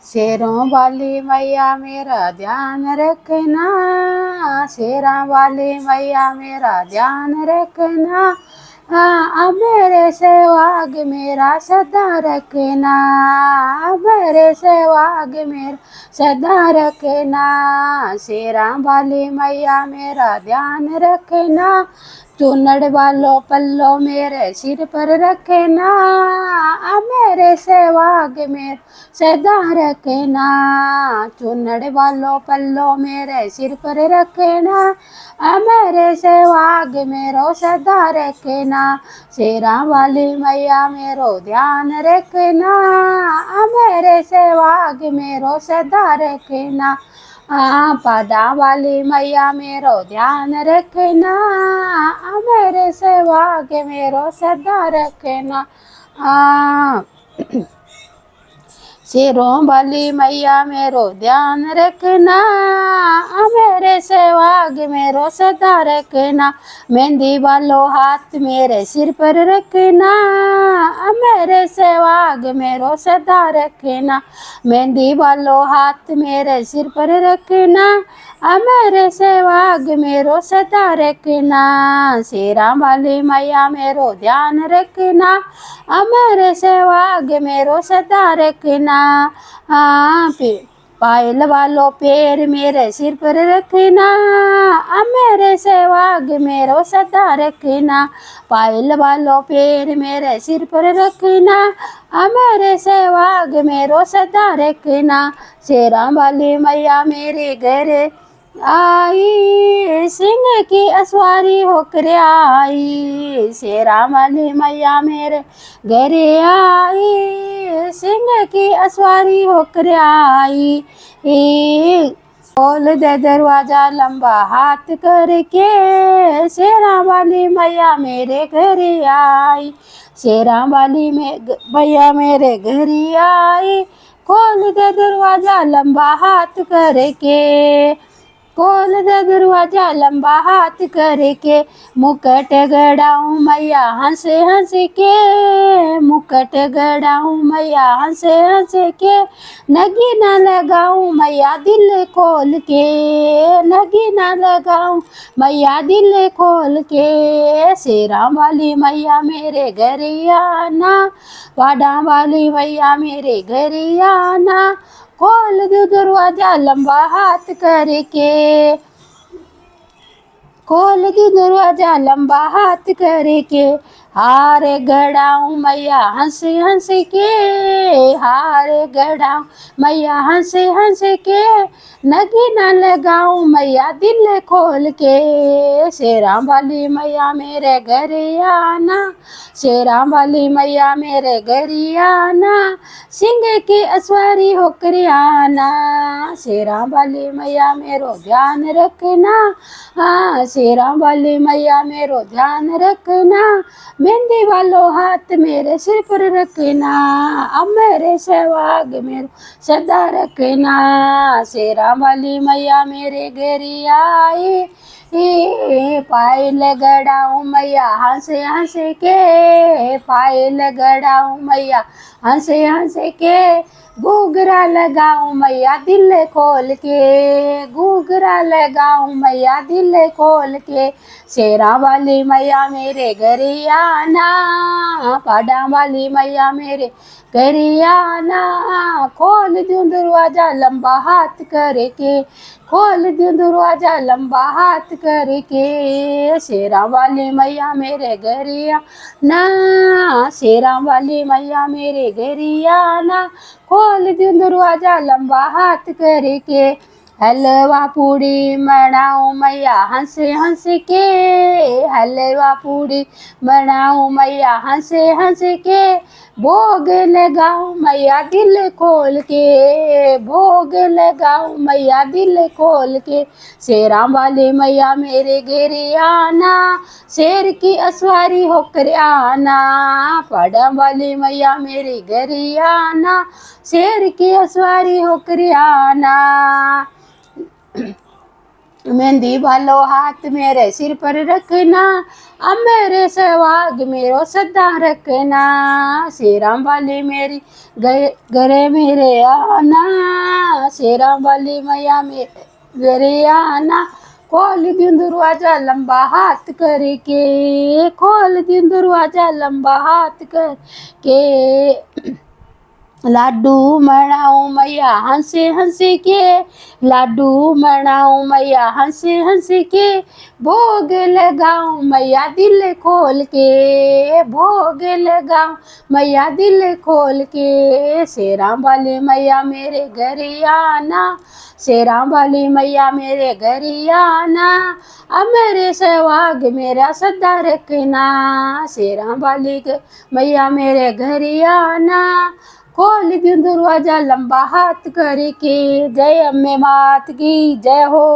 शेरों वाली मैया मेरा ध्यान रखना, शेरा वाली मैया मेरा ध्यान रखना, हाँ मेरे सहवाग मेरा सदा रखना, मेरे सहवाग मेरा सदा रखना, शेरा वाली मैया मेरा ध्यान रखना, चुनड़ वालों पल्लो मेरे सिर पर रखना, मेरे सहवाग मेरे सदा रखना, चुनड़ वालों पल्लो मेरे सिर पर रखना, मेरे सहवाग मेरो सदा रखना, शेरा वाली मैया मेरो ध्यान रखना, मेरे सहवाग मेरो सदा रखना, पादा वाली मैया मेरो ध्यान रखना, मेरे सहवाग मेरो सदा रखना, शेरों वाली मैया मेरो ध्यान रखना, मेरे सहवाग मेरो सदा रखना, मेहंदी वालों हाथ मेरे सिर पर रखना, मेरे सहवाग मेरो सदा रखना, मेहंदी वालों हाथ मेरे सिर पर रखना, मेरे सहवाग मेरो सदा रखना, शेरा वाली मैया मेरो ध्यान रखना, मेरे सहवाग मेरो सदा रखना, पायल वालों पैर मेरे सिर पर रखना, मेरे सहवाग मेरो सदा रखना, पायल वालों पैर मेरे सिर पर रखना, मेरे सहवाग मेरो सदा रखना, शेरा वाली मैया मेरे घर आई, सिंह की असवारी होकर आई, शेरा वाली मैया मेरे घर आई, सिंह की असवारी होकर आई, खोल दे दरवाजा लंबा हाथ करके, शेरा वाली मैया मेरे घर आई, शेरा वाली मैया मेरे घर आई, खोल दे दरवाजा लंबा हाथ करके, खोल दे दरवाजा लंबा हाथ करके, मुकट गड़ाऊं मैया हंस हंस के, मुकट गड़ाऊं मैया हंस हंस के, नगी ना लगाऊं मैया दिल खोल के, नगी ना लगाऊं मैया दिल खोल के, शेरा वाली मैया मेरे घर आना, पाडा वाली मैया मेरे घर आना, खोल दो दरवाजा लंबा हाथ करके, खोल दो दरवाजा लंबा हाथ करके, हार गड़ाऊं मैया हंस हंस के, हार गड़ाऊं मैया हंस हंस के, नगी ना लगाऊं मैया दिल खोल के, शेरा वाली मैया मेरे घर आना, शेरा वाली मैया मेरे घर आना, सिंह की असवारी होकर आना, शेरा वाली मैया मेरो ध्यान रखना, शेरा वाली मैया मेरो ध्यान रखना, मेहंदी वालों हाथ मेरे सिर पर रखना, अब मेरे सहवाग मेरो सदा रखना, शेरा वाली मैया मेरे घर आई, पायल गड़ाऊं मैया हंस हंस के, पायल गड़ाऊं मैया हंस हंस के, घूघरा लगाऊं मैया दिल खोल के, घूघरा लगाऊं मैया दिल खोल के, शेरा वाली मैया मेरे घर आना, पाडा वाली मैया मेरे घर आना, खोल दूं दरवाजा लंबा हाथ करके, खोल दूं दरवाजा लंबा हाथ करके, शेरा वाली मैया मेरे घर आना, शेरा वाली मैया मेरे घर आना, खोल दूं दरवाजा लंबा हाथ करके, हलवा पूड़ी बनाऊं मैया हंस हंस के, हलवा पूड़ी बनाऊं मैया हंस हंस के, भोग लगाऊं मैया दिल खोल के, भोग लगाऊं मैया दिल खोल के, शेरा वाली मैया मेरे घर आना, शेर की असवारी होकर आना, पाडा वाली मैया मेरे घर आना, शेर की असवारी होकर आना, मेहंदी वालो हाथ मेरे सिर पर रखना, अब मेरे सवाग मेरो सदा रखना। शेरा वाली मेरी गरे मेरे आना, शेरा वाली मैया मेरे घरे आना। खोल दूं दरवाजा लंबा हाथ करके, खोल दूं दरवाजा लंबा हाथ करके। लाडू मनाऊं मैया हंसे हंसे के, लाडू मनाऊं मैया हंसे हंसे के। भोग लगाऊं मैया दिल खोल के, भोग लगाऊं मैया दिल खोल के। शेरा वाली मैया मेरे घर आना, शेरा वाली मैया मेरे घर आना। अब मेरे सहवाग मेरा सदा रखना, शेरा वाली मैया मेरे घर आना। खोल दूं दरवाजा लंबा हाथ करके। जय अम्बे मात की जय हो।